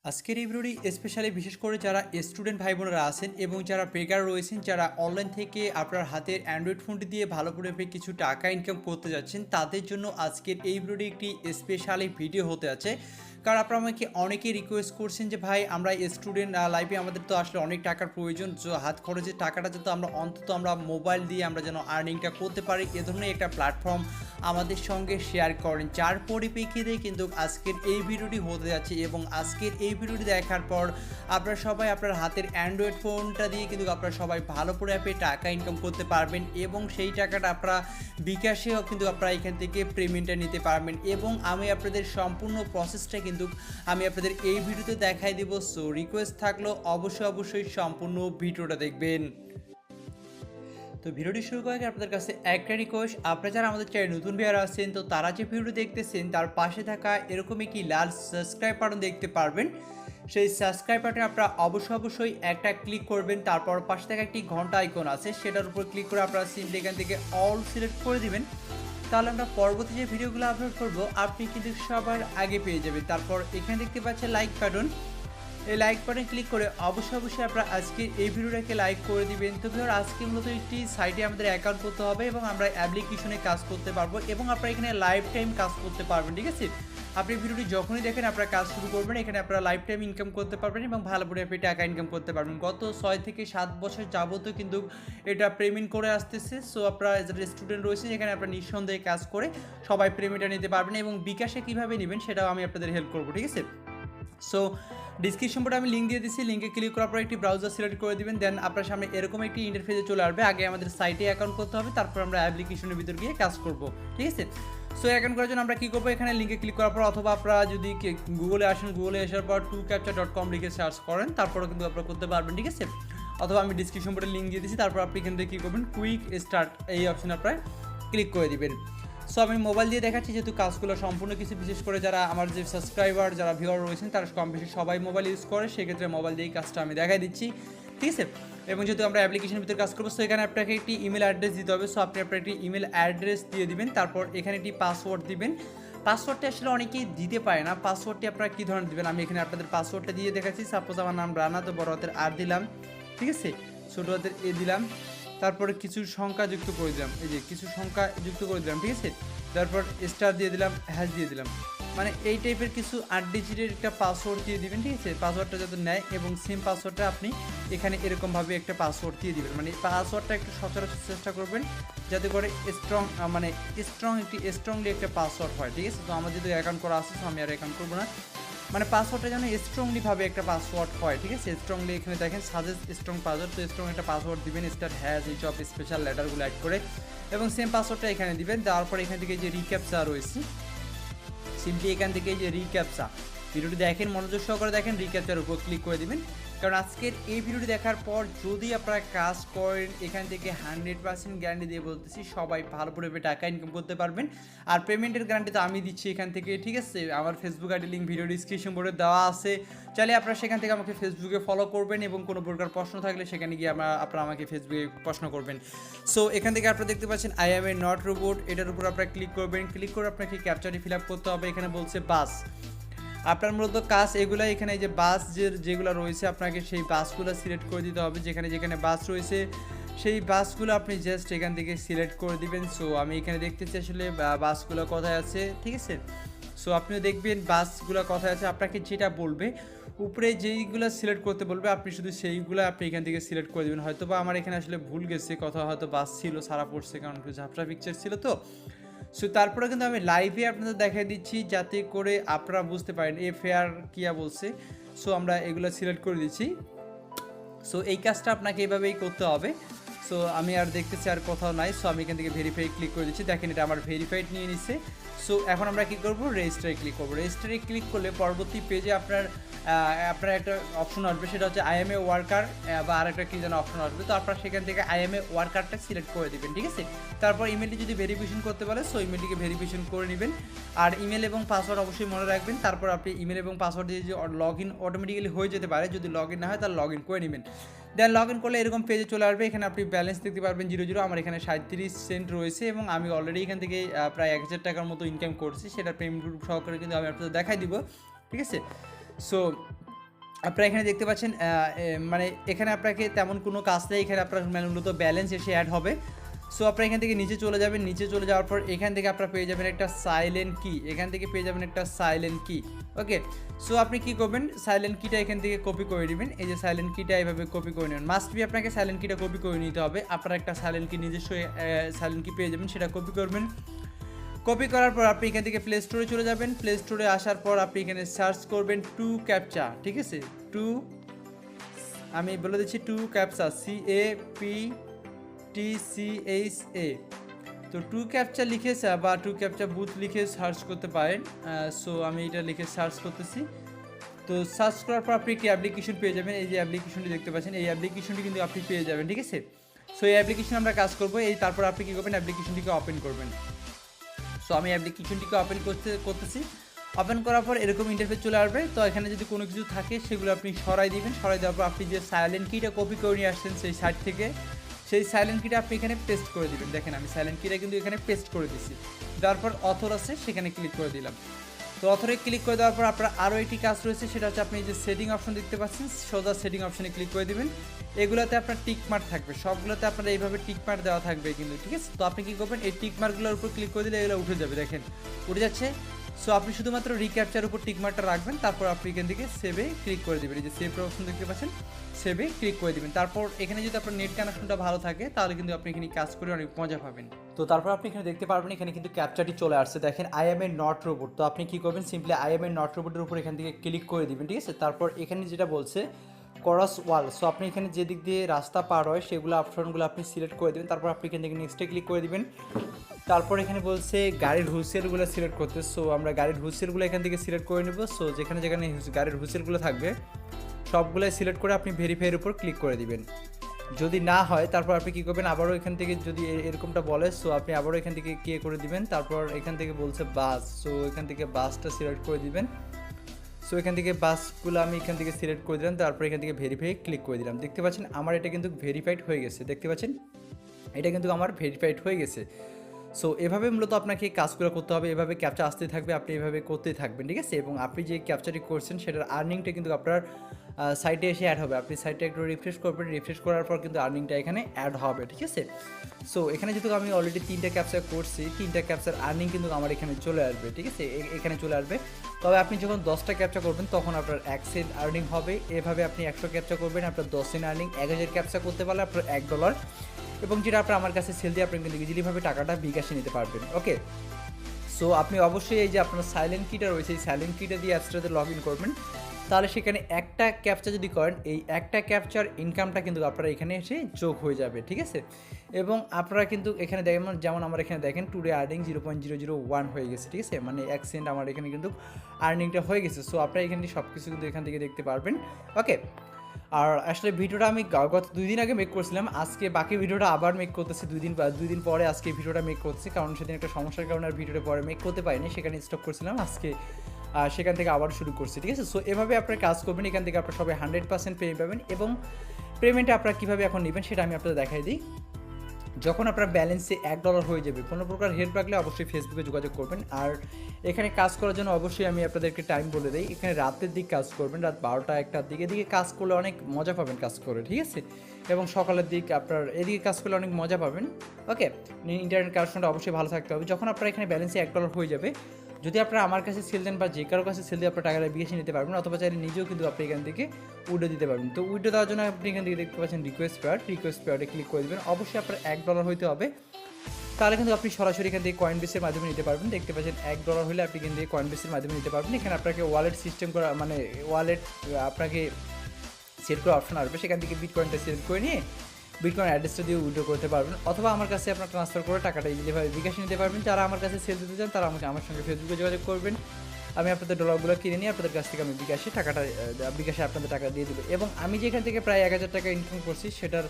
আজকের এই ভিডিওটি স্পেশালি বিশেষ করে যারা স্টুডেন্ট ভাই বোনেরা আছেন এবং যারা বেকার রয়েছেন, যারা অনলাইন থেকে আপনার হাতের অ্যান্ড্রয়েড ফোনটি দিয়ে ভালো করে কিছু টাকা ইনকাম করতে যাচ্ছেন, তাদের জন্য আজকের এই ভিডিওটি একটি স্পেশালি ভিডিও হতে আছে। কারণ আপনারা আমাকে অনেকেই রিকোয়েস্ট করছেন যে ভাই আমরা স্টুডেন্ট লাইফে আমাদের তো আসলে অনেক টাকার প্রয়োজন, হাত খরচের টাকাটা যাতে আমরা মোবাইল দিয়ে আমরা যেন আর্নিংটা করতে পারি, এ ধরনের একটা প্ল্যাটফর্ম আমাদের সঙ্গে শেয়ার করেন, যার পরিপ্রেক্ষিতে কিন্তু আজকের এই ভিডিওটি হতে যাচ্ছে। এবং আজকের এই ভিডিওটি দেখার পর আপনারা সবাই আপনার হাতের অ্যান্ড্রয়েড ফোনটা দিয়ে কিন্তু আপনারা সবাই ভালো করে অ্যাপে টাকা ইনকাম করতে পারবেন এবং সেই টাকাটা আপনারা বিকাশেও কিন্তু আপনারা এখান থেকে পেমেন্টটা নিতে পারবেন। এবং আমি আপনাদের সম্পূর্ণ প্রসেসটা কিন্তু আমি আপনাদের এই ভিডিওতে দেখাই দেব। সো রিকোয়েস্ট থাকলো অবশ্যই সম্পূর্ণ ভিডিওটা দেখবেন। তো ভিডিওটি শুরু করার আগে আপনাদের কাছে একটা রিকোয়েস্ট, আপনারা যারা আমাদের চ্যানেলে নতুন ভিউয়ার আছেন, তো তারা যে ভিডিওটি দেখতেছেন তার পাশে থাকা এরকম একটি লাল সাবস্ক্রাইব বাটন দেখতে পারবেন। সেই সাবস্ক্রাইব বাটনে আপনারা অবশ্যই একটা ক্লিক করবেন, তারপর পাশে থাকা একটি ঘন্টা আইকন আছে সেটার উপর ক্লিক করে আপনারা সিম্পলি এখান থেকে অল সিলেক্ট করে দিবেন। তাহলে আমরা পরবর্তী যে ভিডিওগুলো আপলোড করব আপনি কিন্তু সবার আগে পেয়ে যাবেন। তারপর এখানে দেখতে পাচ্ছেন লাইক বাটন, এই লাইক বাটন ক্লিক করে অবশ্যই আপনারা আজকে এই ভিডিওটাকে লাইক করে দিবেন। তো ভিউয়ার আজকে মূলত একটি সাইটে আমাদের অ্যাকাউন্ট করতে হবে এবং আমরা অ্যাপ্লিকেশনে কাজ করতে পারবো এবং আপনারা এখানে লাইফ টাইম কাজ করতে পারবেন। ঠিক আছে, আপনি ভিডিওটি যখনই দেখেন আপনারা কাজ শুরু করবেন, এখানে আপনারা লাইফ টাইম ইনকাম করতে পারবেন এবং ভালো করে আপনি টাকা ইনকাম করতে পারবেন। গত 6 থেকে 7 বছর যাবতও কিন্তু এটা পেমেন্ট করে আসতেছে। সো আপনারা যারা স্টুডেন্ট রয়েছেন এখানে আপনারা নিঃসন্দেহে কাজ করে সবাই পেমেন্টটা নিতে পারবেন এবং বিকাশে কীভাবে নেবেন সেটাও আমি আপনাদের হেল্প করবো। ঠিক আছে, সো ডিসক্রিপশন বোর্ডে আমি লিঙ্ক দিয়ে দিচ্ছি, লিঙ্কে ক্লিক করার পর একটি ব্রাউজার সিলেক্ট করে দিবেন। দেন আপনার সামনে এরকম একটি ইন্টারফেসে চলে আসবে। আগে আমাদের সাইটে অ্যাকাউন্ট করতে হবে, তারপর আমরা অ্যাপ্লিকেশনের ভিতর গিয়ে কাজ করব। ঠিক আছে, সো অ্যাকাউন্ট করার জন্য আমরা কী করবো, এখানে লিঙ্কে ক্লিক করার পর অথবা আপনারা যদি গুগলে আসেন, গুগলে আসার পর TrueCaptcha.com লিখে সার্চ করেন, তারপরও কিন্তু আপনারা করতে পারবেন। ঠিক আছে, অথবা আমি ডিসক্রিপশন বোর্ডে লিঙ্ক দিয়ে দিচ্ছি, তারপর আপনি এখান থেকে কী করবেন, কুইক স্টার্ট এই অপশনে আপনারা ক্লিক করে দিবেন। সো আমি মোবাইল দিয়ে দেখাচ্ছি যেহেতু কাজগুলো সম্পূর্ণ কিছু, বিশেষ করে যারা আমার যে সাবস্ক্রাইবার যারা ভিউয়ার রয়েছেন তারা কম বেশি সবাই মোবাইল ইউজ করে, সেক্ষেত্রে মোবাইল দিয়েই কাজটা আমি দেখাই দিচ্ছি। ঠিক আছে, এবং যেহেতু আমরা অ্যাপ্লিকেশনের ভিতরে কাজ করবো, সো এখানে আপনাকে একটি ইমেল অ্যাড্রেস দিতে হবে। সো আপনি আপনার একটি ইমেল অ্যাড্রেস দিয়ে দিবেন, তারপর এখানে একটি পাসওয়ার্ড দিবেন। পাসওয়ার্ডটা আসলে অনেকেই দিতে পারে না, পাসওয়ার্ডটি আপনারা কী ধরনের দেবেন আমি এখানে আপনাদের পাসওয়ার্ডটা দিয়ে দেখাচ্ছি। সাপোজ আমার নাম রানা, তো বড় হাতের আর দিলাম, ঠিক আছে, ছোটো হাতের এ দিলাম, তারপরে কিছু সংখ্যা যুক্ত করে দিলাম, এই যে কিছু সংখ্যা যুক্ত করে দিলাম। ঠিক আছে, তারপর স্টার দিয়ে দিলাম, হ্যাশ দিয়ে দিলাম, মানে এই টাইপের কিছু 8 ডিজিটের একটা পাসওয়ার্ড দিয়ে দিবেন। ঠিক আছে, পাসওয়ার্ডটা যাতে নেয় এবং সেম পাসওয়ার্ডটা আপনি এখানে এরকমভাবে একটা পাসওয়ার্ড দিয়ে দিবেন। মানে পাসওয়ার্ডটা একটু সচরাচর চেষ্টা করবেন যাতে করে স্ট্রংলি একটা পাসওয়ার্ড হয়। ঠিক আছে, তো আমার যেহেতু অ্যাকাউন্ট করা আছে, আমি আর অ্যাকাউন্ট করবো না, মানে পাসওয়ার্ডটা যেন স্ট্রংলিভাবে একটা পাসওয়ার্ড হয়। ঠিক আছে, স্ট্রংলি এখানে দেখেন সাজেস্ট স্ট্রং পাসওয়ার্ড, তো স্ট্রং একটা পাসওয়ার্ড দিবেন, স্টার হ্যাশ এই সব স্পেশাল লেটারগুলো অ্যাড করে এবং সেম পাসওয়ার্ডটা এখানে দিবেন। তারপর এখান থেকে যে রিক্যাপচা রয়েছে, সিম্পলি এখান থেকে যে রিক্যাপচা, ভিডিওটি দেখেন মনোযোগ সহকারে দেখেন, রিক্যাপচার উপর ক্লিক করে দিবেন। কারণ আজকের এই ভিডিওটি দেখার পর যদি আপনারা কাজ করেন, এখান থেকে 100% গ্যারান্টি দিয়ে বলতেছি সবাই ভালো করে টাকা ইনকাম করতে পারবেন। আর পেমেন্টের গ্যারান্টি তো আমি দিচ্ছি এখান থেকে। ঠিক আছে, আমার Facebook ID link video description বোর্ডে দেওয়া আছে, চাইলে আপনারা সেখান থেকে আমাকে ফেসবুকে ফলো করবেন এবং কোনো প্রকার প্রশ্ন থাকলে সেখানে গিয়ে আপনারা আমাকে ফেসবুকে প্রশ্ন করবেন। সো এখান থেকে আপনারা দেখতে পাচ্ছেন I M A not robot, এটার উপর আপনারা ক্লিক করবেন। ক্লিক করে আপনাকে ক্যাপচারটি ফিল আপ করতে হবে। এখানে বলছে বাস, আপনার মূলত কাজ এগুলো, এখানে যে বাস যেগুলো রয়েছে আপনাকে সেই বাসগুলো সিলেক্ট করে দিতে হবে। যেখানে যেখানে বাস রয়েছে সেই বাসগুলো আপনি জাস্ট এখান থেকে সিলেক্ট করে দিবেন। সো আমি এখানে দেখতেছি আসলে বাসগুলো কোথায় আছে। ঠিক আছে, সো আপনিও দেখবেন বাসগুলো কোথায় আছে, আপনাকে যেটা বলবে উপরে যেইগুলো সিলেক্ট করতে বলবে আপনি শুধু সেইগুলো আপনি এখান থেকে সিলেক্ট করে দেবেন। হয়তো বা আমার এখানে আসলে ভুল গেছে, কথা হয়তো বাস ছিল সারা পড়ছে, কারণ ঝাপটা পিকচার ছিল তো। সো তারপরে কিন্তু আমি লাইভে আপনাদের দেখাই দিচ্ছি যাতে করে আপনারা বুঝতে পারেন এ ফেয়ার কিয়া বলছে। সো আমরা এগুলো সিলেক্ট করে দিচ্ছি। সো এই কাজটা আপনাকে এভাবেই করতে হবে। সো আমি আর দেখতেছি আর কোথাও নাই, সো আমি এখান থেকে ভেরিফাই ক্লিক করে দিচ্ছি। দেখেন এটা আমার ভেরিফাইড নিয়ে নিচ্ছে। সো এখন আমরা কী করবো, রেজিস্টারে ক্লিক করবো। রেজিস্টারে ক্লিক করলে পরবর্তী পেজে আপনার একটা অপশন আসবে, সেটা হচ্ছে আই এম এ ওয়ার্কার বা আরেকটা কী যেন অপশন আসবে। তো আপনারা সেখান থেকে আই এম এ ওয়ার্কারটা সিলেক্ট করে দেবেন। ঠিক আছে, তারপর ইমেলটি যদি ভেরিফিকেশন করতে বলে সো ইমেলটিকে ভেরিফিকেশন করে নেবেন। আর ইমেল এবং পাসওয়ার্ড অবশ্যই মনে রাখবেন। তারপর আপনি ইমেল এবং পাসওয়ার্ড দিয়ে যে লগ ইন অটোমেটিক্যালি হয়ে যেতে পারে, যদি লগ ইন না হয় তাহলে লগ ইন করে নেবেন। দেন লগ ইন করলে এরকম পেজে চলে আসবে। এখানে আপনি ব্যালেন্স দেখতে পারবেন 0 আমার এখানে 37 সেন্ট রয়েছে এবং আমি অলরেডি এখান থেকে প্রায় 1000 টাকার মতো ইনকাম করছি, সেটা পেমেন্ট সহকারে কিন্তু আমি আপনাদের দেখাই দিব। ঠিক আছে, সো আপনারা এখানে দেখতে পাচ্ছেন মানে এখানে আপনাকে তেমন কোনো কাজ নেই, এখানে আপনার মানে মূলত ব্যালেন্স এসে অ্যাড হবে। সো আপনারা এখান থেকে নিচে চলে যাবেন, নিচে চলে যাওয়ার পর এখান থেকে আপনারা পেয়ে যাবেন একটা সাইলেন্ট কি, এখান থেকে পেয়ে যাবেন একটা সাইলেন্ট কি। ওকে, সো আপনি কী করবেন, সাইলেন্ট কিটা এখান থেকে কপি করে নেবেন। এই যে সাইলেন্ট কিটা এইভাবে কপি করে নেবেন, মাস্ট বি আপনাকে সাইলেন্ট কিটা কপি করে নিতে হবে। আপনারা একটা সাইলেন্ট কি নিজস্ব সাইলেন্ট কি পেয়ে যাবেন, সেটা কপি করবেন। কপি করার পর আপনি এখান থেকে প্লে স্টোরে চলে যাবেন, প্লে স্টোরে আসার পর আপনি এখানে সার্চ করবেন টু ক্যাপচা, ঠিক আছে, টু, আমি বলে দিচ্ছি টু ক্যাপচা, CAPTCHA। তো টু ক্যাপচা লিখে বা টু ক্যাপচা বুথ লিখে সার্চ করতে পারেন। সো আমি এটা লিখে সার্চ করতেছি। তো সার্চ করার পর আপনি একটি অ্যাপ্লিকেশন পেয়ে যাবেন, এই যে অ্যাপ্লিকেশনটি দেখতে পাচ্ছেন, এই অ্যাপ্লিকেশনটি কিন্তু আপনি পেয়ে যাবেন, ঠিক আছে। সো এই অ্যাপ্লিকেশন আমরা কাজ করবো, এই তারপর আপনি কী করবেন, অ্যাপ্লিকেশনটিকে ওপেন করবেন। সো আমি অ্যাপ্লিকেশনটিকে ওপেন করতেছি। ওপেন করার পর এরকম ইন্টারফেস চলে আসবে। তো এখানে যদি কোনো কিছু থাকে সেগুলো আপনি সরাই দিবেন, সরাই দেওয়ার পর আপনি যে সাইলেন্ট কিটা কপি করে নিয়ে আসছেন সেই সাইট থেকে, সেই সাইলেন্ট কিটা আপনি এখানে পেস্ট করে দিবেন। দেখেন আমি সাইলেন্ট কিটা কিন্তু এখানে পেস্ট করে দিচ্ছি। দেওয়ার পর অথর আছে সেখানে ক্লিক করে দিলাম। তো অথরে ক্লিক করে দেওয়ার পর আপনার আরও একটি কাজ রয়েছে, সেটা হচ্ছে আপনি যে সেটিং অপশন দেখতে পাচ্ছেন, সোজা সেটিং অপশনে ক্লিক করে দিবেন। এগুলোতে আপনার টিক মার্ক থাকবে, সবগুলোতে আপনার এইভাবে টিক মার্ক দেওয়া থাকবে কিন্তু, ঠিক আছে। তো আপনি কী করবেন, এই টিক মার্কগুলোর উপর ক্লিক করে দিলে এগুলো উঠে যাবে, দেখেন উঠে যাচ্ছে। সো আপনি শুধুমাত্র রিক্যাপচার উপর টিক মার্কটা রাখবেন, তারপর আপনি এখান থেকে সেভে ক্লিক করে দেবেন। এই যে সেভ অপশন দেখতে পাচ্ছেন, সেভে ক্লিক করে দেবেন। তারপর এখানে যদি আপনার নেট কানেকশনটা ভালো থাকে তাহলে কিন্তু আপনি এখানে কাজ করে অনেক মজা পাবেন। তো তারপর আপনি এখানে দেখতে পারবেন এখানে কিন্তু ক্যাপচারটি চলে আসছে, দেখেন I M A not robot. তো আপনি কী করবেন, simply I M A not রোবটের উপর এখান থেকে ক্লিক করে দিবেন, ঠিক আছে। তারপর এখানে যেটা বলছে ক্রস ওয়াল, সো আপনি এখানে যে দিক দিয়ে রাস্তা পার হয় সেগুলো অপশনগুলো আপনি সিলেক্ট করে দেবেন। তারপর আপনি এখান থেকে নেক্সটে ক্লিক করে দিবেন। তারপর এখানে বলছে গাড়ির হুইসেলগুলো সিলেক্ট করতে, সো আমরা গাড়ির হুইসেলগুলো এখান থেকে সিলেক্ট করে নেব। সো যেখানে যেখানে গাড়ির হুইসেলগুলো থাকবে সবগুলোই সিলেক্ট করে আপনি ভেরিফাইয়ের উপর ক্লিক করে দিবেন। যদি না হয় তারপর আপনি কী করবেন, আবারও এখান থেকে যদি এরকমটা বলে, সো আপনি আবারও এখান থেকে কে করে দিবেন। তারপর এখান থেকে বলছে বাস, সো এখান থেকে বাসটা সিলেক্ট করে দিবেন। সো এখান থেকে বাসগুলো আমি এখান থেকে সিলেক্ট করে দিলাম, তারপর এখান থেকে ভেরিফাই ক্লিক করে দিলাম। দেখতে পাচ্ছেন আমার এটা কিন্তু ভেরিফাইড হয়ে গেছে, দেখতে পাচ্ছেন এটা কিন্তু আমার ভেরিফাইড হয়ে গেছে। সো এভাবে মূলত আপনাকে কাজগুলো করতে হবে, এভাবে ক্যাপচা আসতে থাকবে, আপনি এভাবে করতেই থাকবেন, ঠিক আছে। এবং আপনি যে ক্যাপচারটি করছেন সেটার আর্নিংটা কিন্তু আপনার সাইটে এসে অ্যাড হবে। আপনি সাইটটা একটু রিফ্রেশ করবেন, রিফ্রেশ করার পর কিন্তু আর্নিংটা এখানে অ্যাড হবে, ঠিক আছে। সো এখানে যেহেতু আমি অলরেডি 3টা ক্যাপচার করছি, 3টা ক্যাপচার আর্নিং কিন্তু আমার এখানে চলে আসবে, ঠিক আছে, এখানে চলে আসবে। তবে আপনি যখন 10টা ক্যাপচা করবেন তখন আপনার 1 সেন্ট আর্নিং হবে। এভাবে আপনি 100 ক্যাপচা করবেন, আপনার 10 সেন্ট আর্নিং। 1000 ক্যাপচা করতে পারলে আপনার $1, এবং যেটা আপনার আমার কাছে সেল দিয়ে আপনি কিন্তু ইজিলিভাবে টাকাটা বিকাশে নিতে পারবেন। ওকে, সো আপনি অবশ্যই এই যে আপনার সাইলেন্ট কিটা রয়েছে, এই সাইলেন্ট কিটা দিয়ে অ্যাপসটাতে লগ ইন করবেন। তাহলে সেখানে একটা ক্যাপচা যদি করেন, এই একটা ক্যাপচার ইনকামটা কিন্তু আপনারা এখানে এসে যোগ হয়ে যাবে, ঠিক আছে। এবং আপনারা কিন্তু এখানে দেখেন, যেমন আমার এখানে দেখেন টুডে আর্নিং 0.001 হয়ে গেছে, ঠিক আছে, মানে 1 সেন্ট আমার এখানে কিন্তু আর্নিংটা হয়ে গেছে। সো আপনারা এখানে সব কিছু কিন্তু এখান থেকে দেখতে পারবেন। ওকে, আর আসলে ভিডিওটা আমি গত 2 দিন আগে মেক করছিলাম, আজকে বাকি ভিডিওটা আবার মেক করতেছি 2 দিন পরে আজকে ভিডিওটা মেক করতেছি, কারণ সেদিন একটা সমস্যার কারণে আর ভিডিওটা পরে মেক করতে পারিনি, সেখানে স্টপ করছিলাম, আজকে সেখান থেকে আবার শুরু করছি, ঠিক আছে। সো এভাবে আপনারা কাজ করবেন, এখান থেকে আপনারা সবাই 100% পেমেন্ট পাবেন। এবং পেমেন্টে আপনারা কীভাবে এখন নেবেন সেটা আমি আপনাদের দেখাই দিই। যখন আপনার ব্যালেন্সে $1 হয়ে যাবে, কোনো প্রকার হেল্প রাখলে অবশ্যই ফেসবুকে যোগাযোগ করবেন। আর এখানে কাজ করার জন্য অবশ্যই আমি আপনাদেরকে টাইম বলে দিই, এখানে রাতের দিকে কাজ করবেন, রাত 12টা 1টার দিকে কাজ করলে অনেক মজা পাবেন কাজ করে, ঠিক আছে। এবং সকালের দিক আপনার এদিকে কাজ করলে অনেক মজা পাবেন। ওকে, ইন্টারনেট কানেকশনটা অবশ্যই ভালো থাকতে হবে। যখন আপনার এখানে ব্যালেন্সে $1 হয়ে যাবে, যদি আপনারা আমার কাছে সেল দেন বা যে কারো কাছে সেল দিয়ে আপনার টাকাটা বিকাশে নিতে পারবেন, অথবা চাইলে নিজেও কিন্তু আপনি এখান থেকে উইড্রো দিতে পারবেন। তো উইড্রো দেওয়ার জন্য আপনি এখান থেকে দেখতে পাচ্ছেন রিকোয়েস্ট পেয়ারে ক্লিক করে দেবেন। অবশ্যই আপনার $1 হইতে হবে, তাহলে কিন্তু আপনি সরাসরি এখান থেকে কয়েনবেসের মাধ্যমে নিতে পারবেন। দেখতে পাচ্ছেন $1 হলে আপনি এখান থেকে কয়েনবেসের মাধ্যমে নিতে পারবেন। এখানে আপনাকে ওয়ালেট সিস্টেম করা, মানে ওয়ালেট আপনাকে সেট করা অপশন আসবে, সেখান থেকে বিটকয়েনটা সিলেক্ট করে নিয়ে বিটকয়েন অ্যাড্রেসটা দিয়ে উইড্রো করতে পারবেন, অথবা আমার কাছে আপনার ট্রান্সফার করে টাকাটা ইজিলিভাবে বিকাশে নিতে পারবেন। যারা আমার কাছে সেল দিতে চান তারা আমার সঙ্গে ফেসবুকে যোগাযোগ করবেন, আমি আপনাদের ডলারগুলো কিনে নিয়ে আপনাদের কাছ থেকে আমি বিকাশে আপনাদের টাকা দিয়ে দেবো। এবং আমি যেখান থেকে প্রায় 1000 টাকা ইনকাম করছি সেটার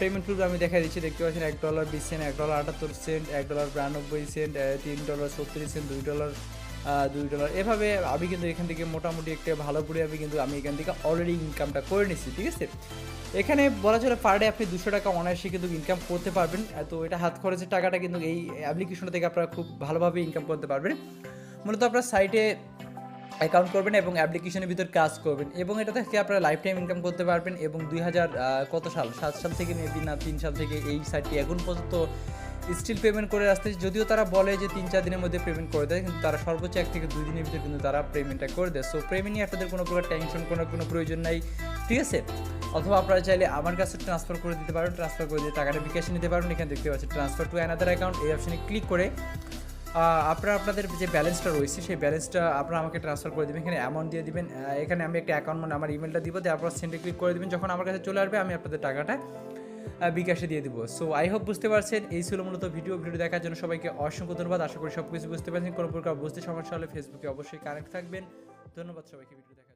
পেমেন্ট প্রুফ আমি দেখা দিচ্ছি, দেখতে পাচ্ছেন $1.20, $1.78, $1.92, $3.36, $2, এভাবে আমি কিন্তু এখান থেকে মোটামুটি একটা ভালো করে আমি এখান থেকে অলরেডি ইনকামটা করে নিচ্ছি, ঠিক আছে। এখানে বলা চলে পার ডে আপনি 200 টাকা অনায়াসে কিন্তু ইনকাম করতে পারবেন। তো এটা হাত খরচের টাকাটা কিন্তু এই অ্যাপ্লিকেশন থেকে আপনারা খুব ভালোভাবে ইনকাম করতে পারবেন। মূলত আপনার সাইটে অ্যাকাউন্ট করবেন এবং অ্যাপ্লিকেশনের ভিতর কাজ করবেন এবং এটা থেকে আপনারা লাইফ টাইম ইনকাম করতে পারবেন। এবং 2000 কত সাল 7 সাল থেকে মেবি না 3 সাল থেকে এই সাইটটি এখন পর্যন্ত স্টিল পেমেন্ট করে আসতেছে। যদিও তারা বলে যে 3-4 দিনের মধ্যে পেমেন্ট করে দেয়, কিন্তু তারা সর্বোচ্চ 1 থেকে 2 দিনের ভিতরে কিন্তু তারা পেমেন্টটা করে দেয়। সো পেমেন্ট নিয়ে আপনাদের কোনো প্রকার টেনশন করার কোনো প্রয়োজন নাই, ঠিক আছে। অথবা আপনারা চাইলে আমার কাছে ট্রান্সফার করে দিতে পারেন, ট্রান্সফার করে দিয়ে টাকাটা বিকাশে নিতে পারবেন। এখানে দেখতে পাচ্ছেন ট্রান্সফার টু অ্যানাদার অ্যাকাউন্ট, এই অপশনে ক্লিক করে আপনারা আপনাদের যে ব্যালেন্সটা রয়েছে সেই ব্যালেন্সটা আপনারা আমাকে ট্রান্সফার করে দেবেন। এখানে অ্যামাউন্ট দিয়ে দিবেন, এখানে আমি একটা অ্যাকাউন্ট মানে আমার ইমেলটা দিব, দিয়ে আপনারা সেন্ডে ক্লিক করে দেবেন। যখন আমার কাছে চলে আসবে আমি আপনাদের টাকাটা বিকাশে দিয়ে দিব। সো আই হোপ বুঝতে পারছেন। এই ছিল মূলত ভিডিও দেখার জন্য সবাইকে অসংখ্য ধন্যবাদ। আশা করি সব কিছু বুঝতে পারছেন। কোনো প্রকার বুঝতে সমস্যা হলে ফেসবুকে অবশ্যই কানেক্ট থাকবেন। ধন্যবাদ সবাইকে ভিডিও দেখার জন্য।